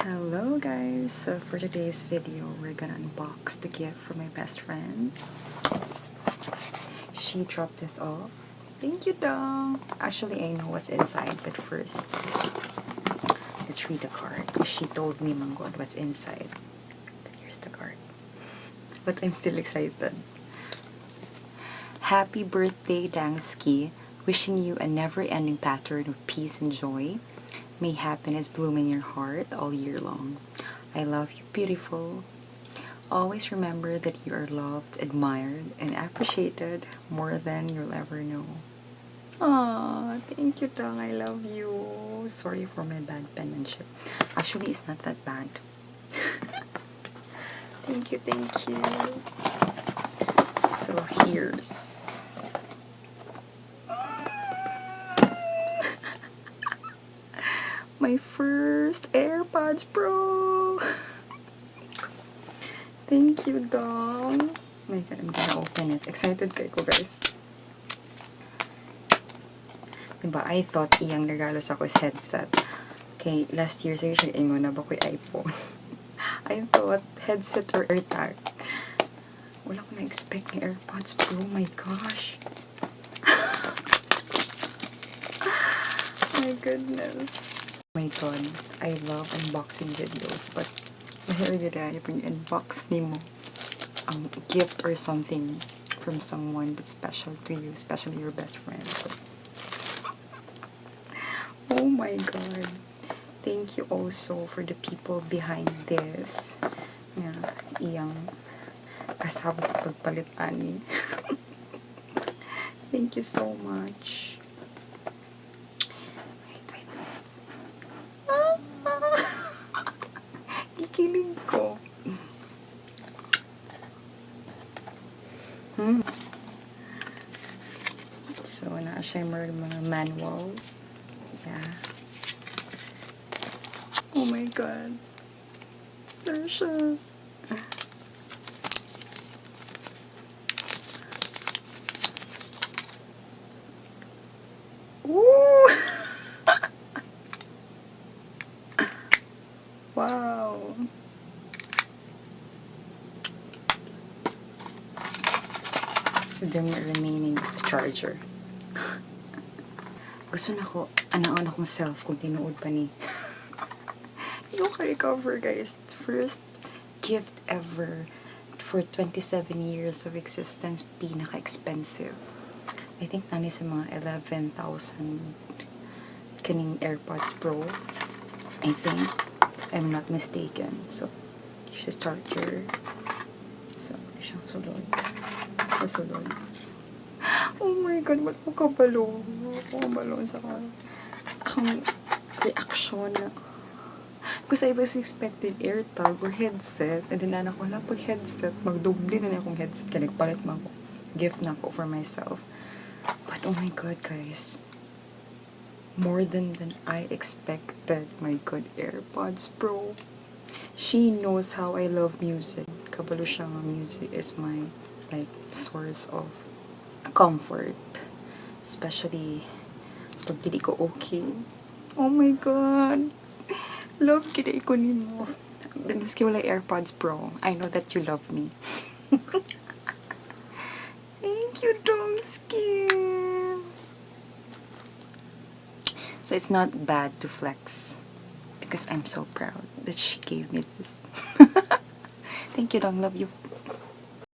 Hello guys, so for today's video we're gonna unbox the gift from my best friend. She dropped this off. Thank you, Dong. Actually, I know what's inside, but first let's read the card. She told me, Manggod, what's inside. Here's the card. But I'm still excited. Happy birthday, Dangsky. Wishing you a never-ending pattern of peace and joy. May happiness bloom in your heart all year long. I love you, beautiful. Always remember that you are loved, admired, and appreciated more than you'll ever know. Aww, thank you, Dong. I love you. Sorry for my bad penmanship. Actually, it's not that bad. Thank you, thank you. So here's my first AirPods Pro. Thank you, Dong. Oh my God, I'm gonna open it. Excited kayo ko, guys. Diba, I thought iyang regalo sa ko is headset. Okay, last year sa'yo siya ingon na ba ko'y iPhone. I thought headset or AirTag. Wala ko na-expect ng AirPods Pro. Oh my gosh. Oh my goodness. Oh my God, I love unboxing videos, but mahirap na yung unbox ni mo gift or something from someone that's special to you, especially your best friend. So, oh my God, thank you also for the people behind this. Iyang kasabot pagpalit ani. Thank you so much. Kikilig ko. So, siya mga manual. Yeah. Oh my God. There siya. Woo! Wow. The remaining is the charger. Gusto na ko, anaon akong self kung tinuod pa ni. Yung cover, guys. First gift ever for 27 years of existence. Pinaka-expensive. I think nani sa mga 11,000 kaning AirPods Pro. I think. I'm not mistaken. So, here's the charger. So, siyang sulod. Sulod. Oh my God, ba't mo kabalon? Kabalon sa akong reaction na. Because I was expecting AirTag or headset. And then anak ko, pag headset, magdubli na akong headset. Kaya nagpalit mo ako. Gift na ako for myself. But oh my God, guys. More than I expected. My God, AirPods Pro. She knows how I love music. Kabalo siya nga, music is my source of comfort, especially pag dili ko okay. Oh my God, love kita ko nimo. Miski wala AirPods Pro, I know that you love me. Thank you, Dongski. So it's not bad to flex because I'm so proud that she gave me this. Thank you, Dong. Love you.